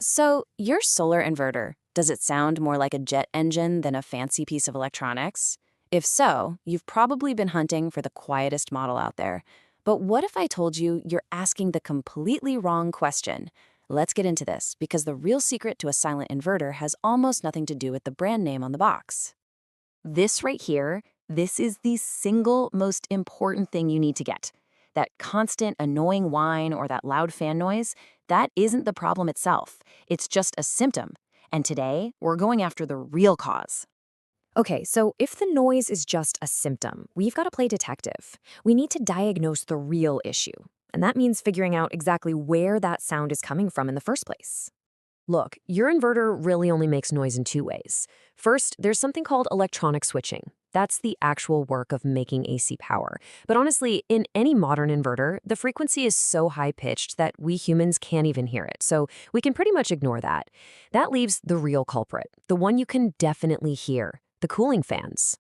So, your solar inverter, does it sound more like a jet engine than a fancy piece of electronics? If so, you've probably been hunting for the quietest model out there. But what if I told you you're asking the completely wrong question? Let's get into this, because the real secret to a silent inverter has almost nothing to do with the brand name on the box. This right here, this is the single most important thing you need to get. That constant annoying whine or that loud fan noise, that isn't the problem itself. It's just a symptom. And today, we're going after the real cause. Okay, so if the noise is just a symptom, we've got to play detective. We need to diagnose the real issue. And that means figuring out exactly where that sound is coming from in the first place. Look, your inverter really only makes noise in two ways. First, there's something called electronic switching. That's the actual work of making AC power. But honestly, in any modern inverter, the frequency is so high-pitched that we humans can't even hear it, so we can pretty much ignore that. That leaves the real culprit, the one you can definitely hear, the cooling fans.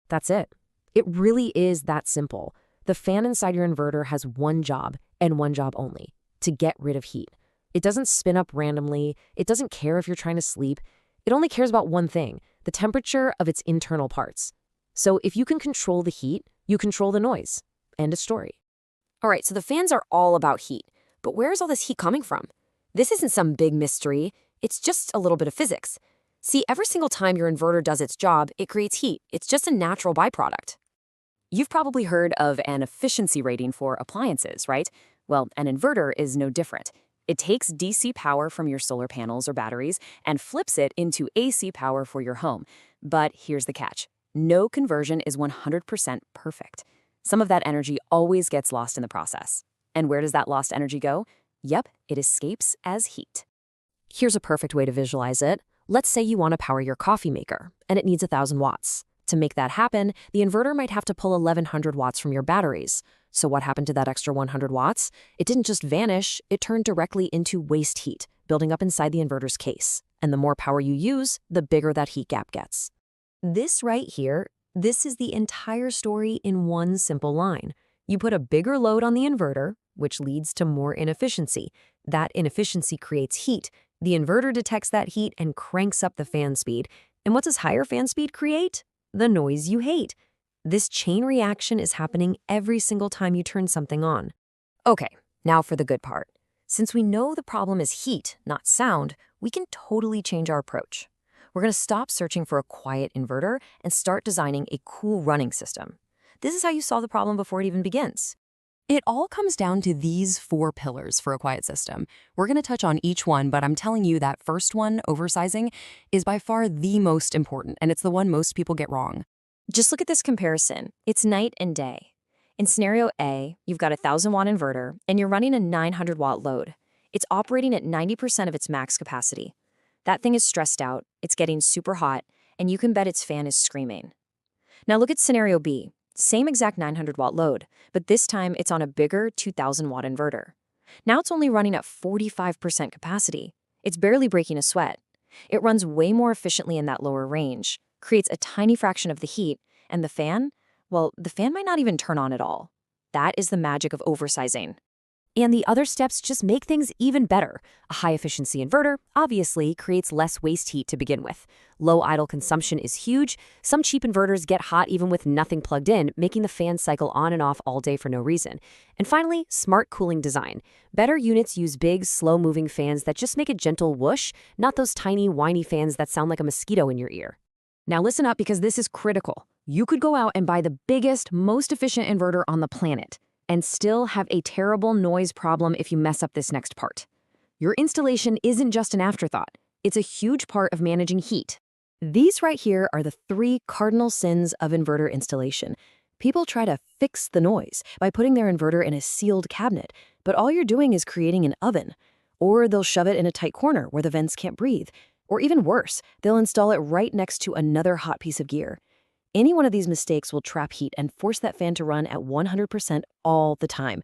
That's it. It really is that simple. The fan inside your inverter has one job, and one job only, to get rid of heat. It doesn't spin up randomly. It doesn't care if you're trying to sleep. It only cares about one thing, the temperature of its internal parts. So if you can control the heat, you control the noise. End of story. All right, so the fans are all about heat. But where is all this heat coming from? This isn't some big mystery. It's just a little bit of physics. See, every single time your inverter does its job, it creates heat. It's just a natural byproduct. You've probably heard of an efficiency rating for appliances, right? Well, an inverter is no different. It takes DC power from your solar panels or batteries and flips it into AC power for your home. But here's the catch. No conversion is 100% perfect. Some of that energy always gets lost in the process. And where does that lost energy go? Yep, it escapes as heat. Here's a perfect way to visualize it. Let's say you want to power your coffee maker, and it needs 1,000 watts. To make that happen, the inverter might have to pull 1,100 watts from your batteries. So what happened to that extra 100 watts? It didn't just vanish, it turned directly into waste heat, building up inside the inverter's case. And the more power you use, the bigger that heat gap gets. This right here, this is the entire story in one simple line. You put a bigger load on the inverter, which leads to more inefficiency. That inefficiency creates heat. The inverter detects that heat and cranks up the fan speed. And what does higher fan speed create? The noise you hate. This chain reaction is happening every single time you turn something on. Okay, now for the good part. Since we know the problem is heat, not sound, we can totally change our approach. We're going to stop searching for a quiet inverter and start designing a cool running system. This is how you solve the problem before it even begins. It all comes down to these 4 pillars for a quiet system. We're going to touch on each one, but I'm telling you that first one, oversizing, is by far the most important, and it's the one most people get wrong. Just look at this comparison. It's night and day. In scenario A, you've got a 1,000-watt inverter, and you're running a 900-watt load. It's operating at 90% of its max capacity. That thing is stressed out, it's getting super hot, and you can bet its fan is screaming. Now look at scenario B. Same exact 900-watt load, but this time it's on a bigger 2,000-watt inverter. Now it's only running at 45% capacity. It's barely breaking a sweat. It runs way more efficiently in that lower range, creates a tiny fraction of the heat, and the fan? Well, the fan might not even turn on at all. That is the magic of oversizing. And the other steps just make things even better. A high-efficiency inverter obviously creates less waste heat to begin with. Low idle consumption is huge. Some cheap inverters get hot even with nothing plugged in, making the fan cycle on and off all day for no reason. And finally, smart cooling design. Better units use big, slow-moving fans that just make a gentle whoosh, not those tiny, whiny fans that sound like a mosquito in your ear. Now listen up, because this is critical. You could go out and buy the biggest, most efficient inverter on the planet and still have a terrible noise problem if you mess up this next part. Your installation isn't just an afterthought. It's a huge part of managing heat. These right here are the 3 cardinal sins of inverter installation. People try to fix the noise by putting their inverter in a sealed cabinet, but all you're doing is creating an oven. Or they'll shove it in a tight corner where the vents can't breathe. Or even worse, they'll install it right next to another hot piece of gear. Any one of these mistakes will trap heat and force that fan to run at 100% all the time.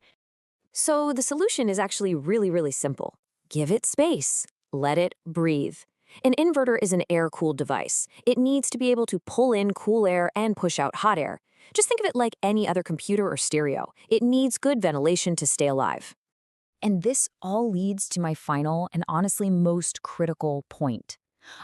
So the solution is actually really simple. Give it space. Let it breathe. An inverter is an air-cooled device. It needs to be able to pull in cool air and push out hot air. Just think of it like any other computer or stereo. It needs good ventilation to stay alive. And this all leads to my final and honestly most critical point.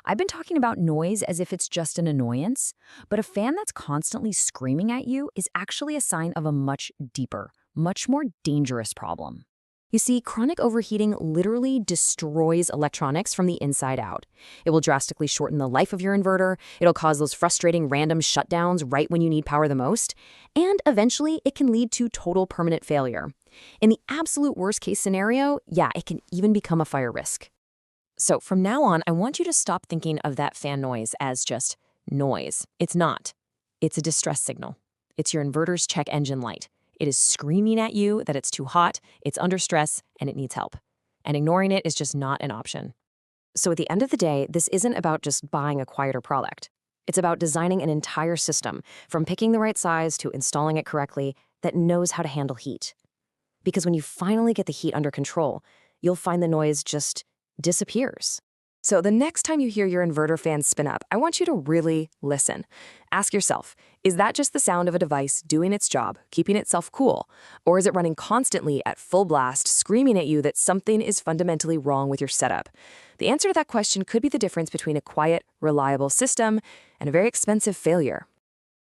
I've been talking about noise as if it's just an annoyance, but a fan that's constantly screaming at you is actually a sign of a much deeper, much more dangerous problem. You see, chronic overheating literally destroys electronics from the inside out. It will drastically shorten the life of your inverter, it'll cause those frustrating random shutdowns right when you need power the most, and eventually it can lead to total permanent failure. In the absolute worst case scenario, yeah, it can even become a fire risk. So from now on, I want you to stop thinking of that fan noise as just noise. It's not. It's a distress signal. It's your inverter's check engine light. It is screaming at you that it's too hot, it's under stress, and it needs help. And ignoring it is just not an option. So at the end of the day, this isn't about just buying a quieter product. It's about designing an entire system, from picking the right size to installing it correctly, that knows how to handle heat. Because when you finally get the heat under control, you'll find the noise just disappears. So the next time you hear your inverter fan spin up, I want you to really listen. Ask yourself, is that just the sound of a device doing its job, keeping itself cool? Or is it running constantly at full blast, screaming at you that something is fundamentally wrong with your setup? The answer to that question could be the difference between a quiet, reliable system and a very expensive failure.